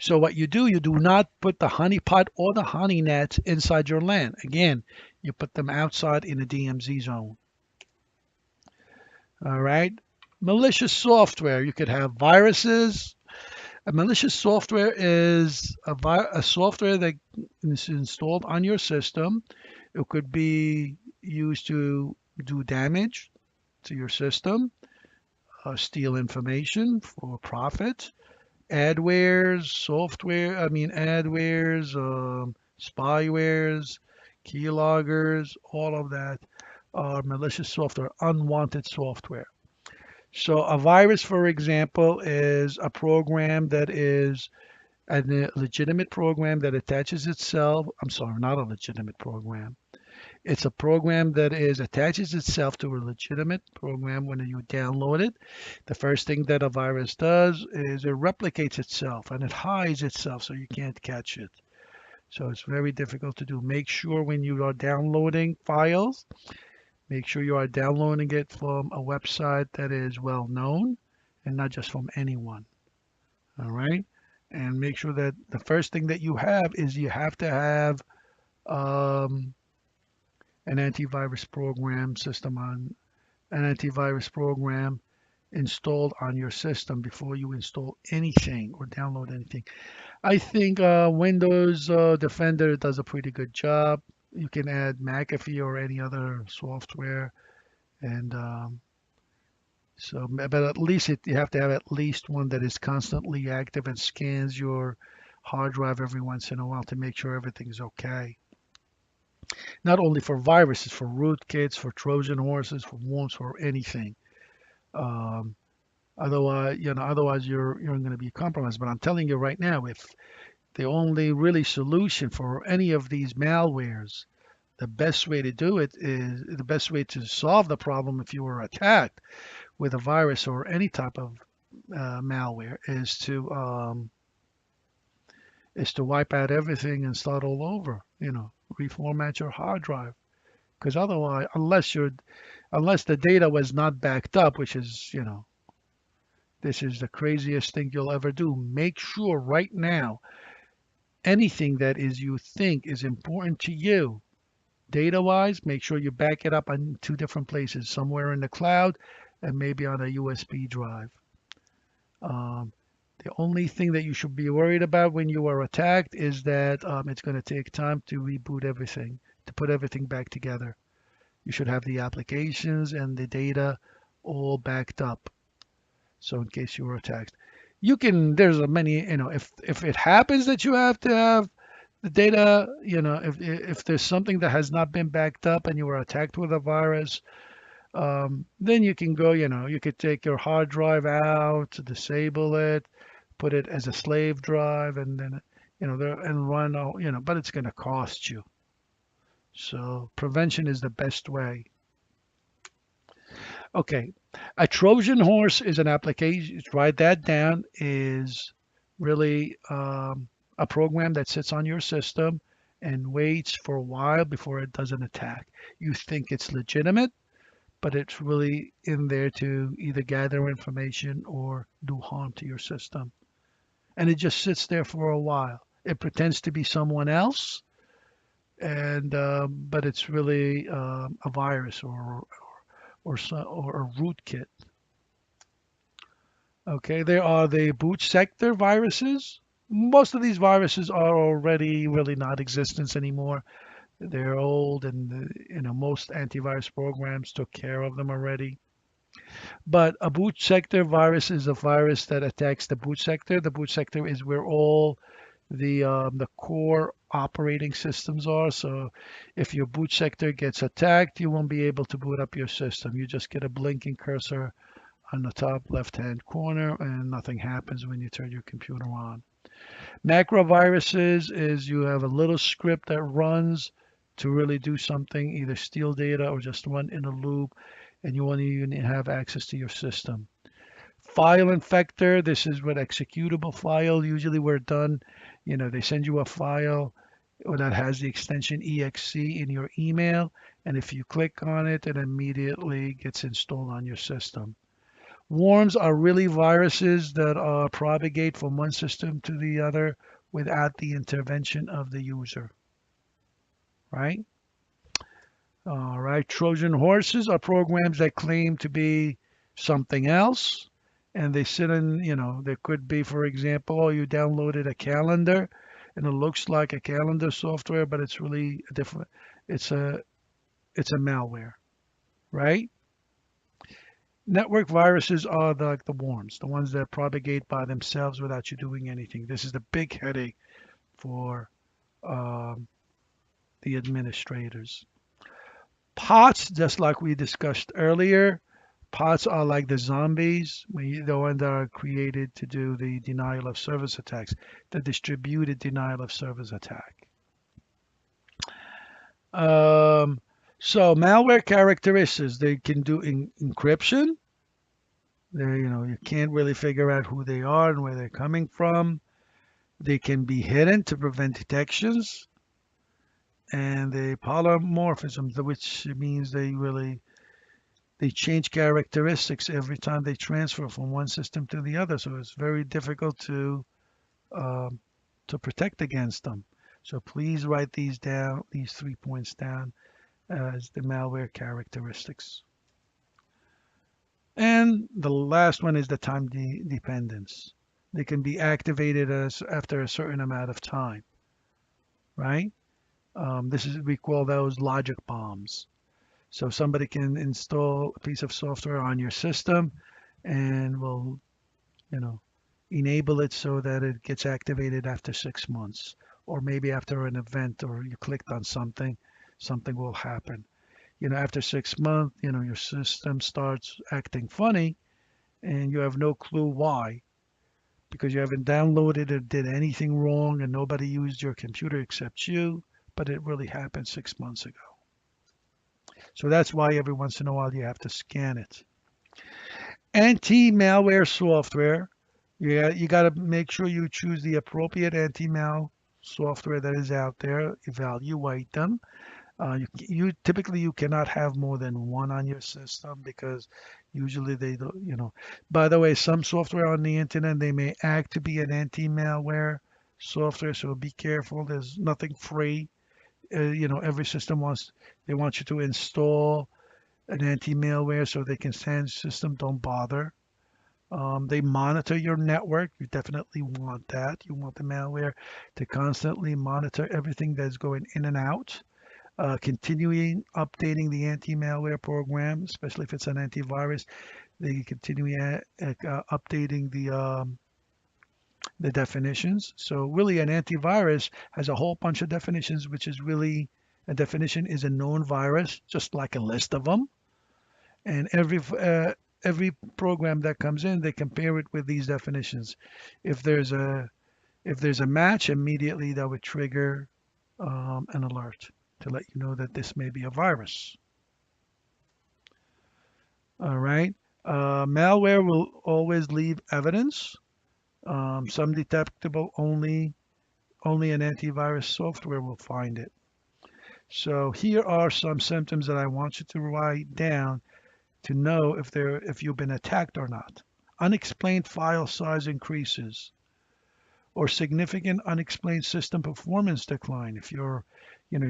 Speaker 1: So what you do not put the honeypot or the honeynet inside your LAN. Again, you put them outside in a DMZ zone. All right. Malicious software. You could have viruses. A malicious software is a software that is installed on your system. It could be used to do damage to your system, steal information for profit, adwares, spywares, keyloggers, all of that are malicious software, unwanted software. So a virus, for example, is a program that is a legitimate program that attaches itself. I'm sorry, not a legitimate program. It's a program that attaches itself to a legitimate program when you download it. The first thing that a virus does is it replicates itself and it hides itself so you can't catch it. So it's very difficult to do. Make sure when you are downloading files, make sure you are downloading it from a website that is well known and not just from anyone. All right. And make sure that the first thing that you have is you have to have an antivirus program installed on your system before you install anything or download anything. I think Windows Defender does a pretty good job. You can add McAfee or any other software, and but at least you have to have at least one that is constantly active and scans your hard drive every once in a while to make sure everything's okay. Not only for viruses, for rootkits, for Trojan horses, for worms, for anything. Um, otherwise you're going to be compromised. But I'm telling you right now, if the only really solution for any of these malwares, the best way to do it is the best way to solve the problem if you were attacked with a virus or any type of malware is to wipe out everything and start all over. Reformat your hard drive. Because otherwise, unless the data was not backed up, which is, this is the craziest thing you'll ever do. Make sure right now, anything that you think is important to you, data-wise, make sure you back it up on two different places, somewhere in the cloud and maybe on a USB drive. The The only thing that you should be worried about when you are attacked is that it's going to take time to reboot everything, to put everything back together. You should have the applications and the data all backed up. So in case you were attacked, there's a many, if it happens that you have to have the data, if there's something that has not been backed up and you were attacked with a virus, then you can go, you could take your hard drive out, disable it, put it as a slave drive, and then, and run, but it's going to cost you. So prevention is the best way. Okay, a Trojan horse is an application, write that down, is really a program that sits on your system and waits for a while before it does an attack. You think it's legitimate, but it's really in there to either gather information or do harm to your system. And it just sits there for a while. It pretends to be someone else, and but it's really a virus or a rootkit. Okay, there are the boot sector viruses. Most of these viruses are already really not existence anymore. They're old, and most antivirus programs took care of them already. But a boot sector virus is a virus that attacks the boot sector. The boot sector is where all the core operating systems are. So if your boot sector gets attacked, you won't be able to boot up your system. You just get a blinking cursor on the top left-hand corner, and nothing happens when you turn your computer on. Macro viruses is you have a little script that runs to really do something, either steal data or just run in a loop, and you want to even have access to your system. File infector, this is what executable file. Usually we're done, they send you a file that has the extension exe in your email, and if you click on it, it immediately gets installed on your system. Worms are really viruses that propagate from one system to the other without the intervention of the user, right? All right, Trojan horses are programs that claim to be something else, and they sit in, there could be, for example, oh, you downloaded a calendar, and it looks like a calendar software, but it's really a different, it's a malware, right? Network viruses are like the worms, the ones that propagate by themselves without you doing anything. This is the big headache for the administrators. Pots, just like we discussed earlier, pots are like the zombies, the ones that are created to do the denial of service attacks, the distributed denial of service attack. So malware characteristics, they can do encryption. You can't really figure out who they are and where they're coming from. They can be hidden to prevent detections. And the polymorphism, which means they change characteristics every time they transfer from one system to the other. So it's very difficult to protect against them. So please write these down, these 3 points down as the malware characteristics. And the last one is the time dependence. They can be activated after a certain amount of time, right? We call those logic bombs. So somebody can install a piece of software on your system and will, enable it so that it gets activated after 6 months, or maybe after an event, or you clicked on something will happen. After 6 months, your system starts acting funny and you have no clue why, because you haven't downloaded or did anything wrong and nobody used your computer except you, but it really happened 6 months ago. So that's why every once in a while you have to scan it. Anti-malware software. You got to make sure you choose the appropriate anti-mal software that is out there, evaluate them. Typically you cannot have more than one on your system, because usually they don't, by the way, some software on the internet, they may act to be an anti-malware software, so be careful. There's nothing free. Every system want you to install an anti-malware so they can send system. Don't bother. They monitor your network. You definitely want that. You want the malware to constantly monitor everything that's going in and out. Continuing updating the anti-malware program, especially if it's an antivirus. They continue updating the definitions. So really, an antivirus has a whole bunch of definitions, which is really a definition is a known virus, just like a list of them. And every program that comes in, they compare it with these definitions. If there's a match, immediately that would trigger an alert to let you know that this may be a virus. All right. Malware will always leave evidence. Some detectable only an antivirus software will find it. So here are some symptoms that I want you to write down to know if you've been attacked or not. Unexplained file size increases or significant unexplained system performance decline if your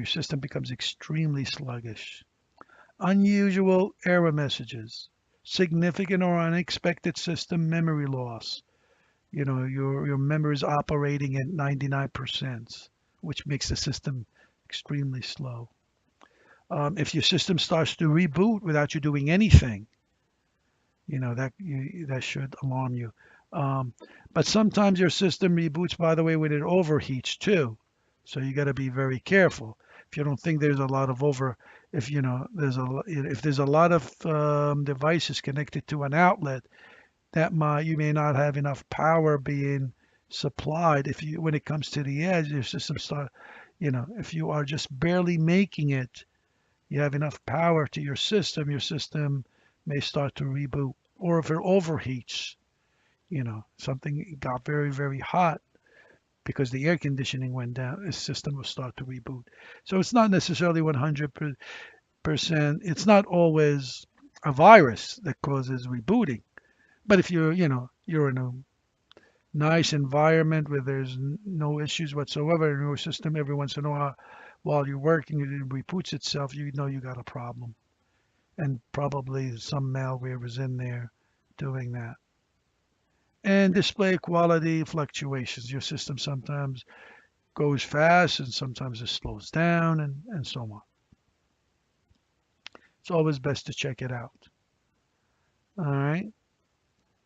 Speaker 1: system becomes extremely sluggish. Unusual error messages, significant or unexpected system memory loss. Your memory is operating at 99%, which makes the system extremely slow. If your system starts to reboot without you doing anything, that should alarm you. But sometimes your system reboots, by the way, when it overheats too. So you got to be very careful. If you don't think there's a lot of if there's a lot of devices connected to an outlet, you may not have enough power being supplied. When it comes to the edge, your system if you are just barely making it, you have enough power to your system may start to reboot. Or if it overheats, something got very, very hot because the air conditioning went down, the system will start to reboot. So it's not necessarily 100%. It's not always a virus that causes rebooting. But if you're in a nice environment where there's no issues whatsoever in your system, every once in a while, while you're working, it reboots itself, you know you got a problem. And probably some malware is in there doing that. And display quality fluctuations. Your system sometimes goes fast and sometimes it slows down and so on. It's always best to check it out. All right.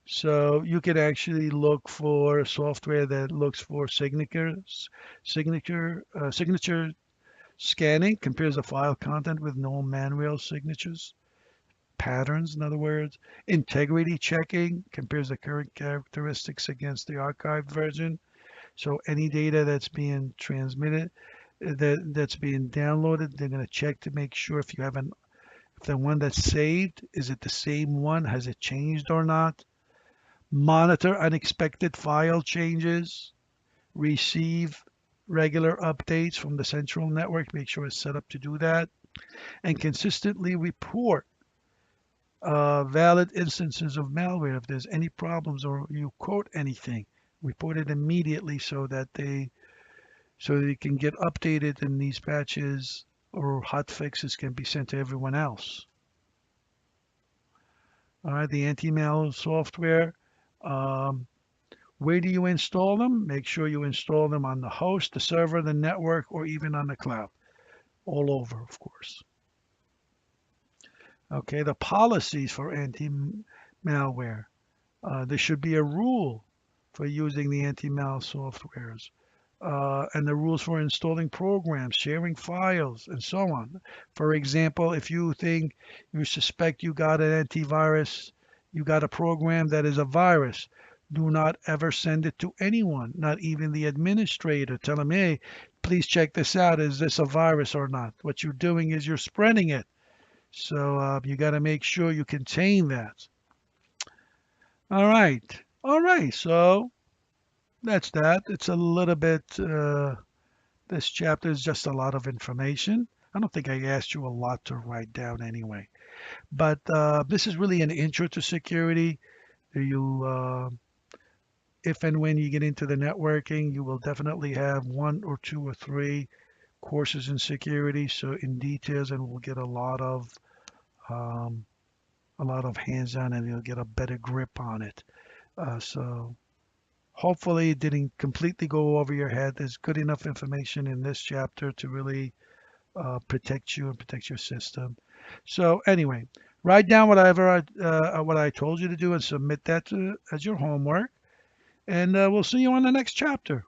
Speaker 1: So you can actually look for software that looks for signature scanning, compares the file content with known manual signatures, patterns, in other words. Integrity checking, compares the current characteristics against the archived version. So any data that's being transmitted, that's being downloaded, they're going to check to make sure if the one that's saved, is it the same one? Has it changed or not? Monitor unexpected file changes, receive regular updates from the central network, make sure it's set up to do that, and consistently report valid instances of malware. If there's any problems or you quote anything, report it immediately so they can get updated and these patches or hot fixes can be sent to everyone else. All right, the anti-malware software. Where do you install them? Make sure you install them on the host, the server, the network, or even on the cloud. All over, of course. Okay, the policies for anti-malware. There should be a rule for using the anti-malware softwares. And the rules for installing programs, sharing files, and so on. For example, if you suspect you got an antivirus, you got a program that is a virus, do not ever send it to anyone, not even the administrator. Tell them, hey, please check this out. Is this a virus or not? What you're doing is you're spreading it. So you got to make sure you contain that. All right. All right. So that's that. It's a little bit, this chapter is just a lot of information. I don't think I asked you a lot to write down anyway. But this is really an intro to security. If and when you get into the networking, you will definitely have 1 or 2 or 3 courses in security. So in details, and we'll get a lot of a lot of hands-on, and you'll get a better grip on it. So hopefully it didn't completely go over your head. There's good enough information in this chapter to really protect you and protect your system. So anyway, write down what I told you to do and submit that as your homework. And we'll see you on the next chapter.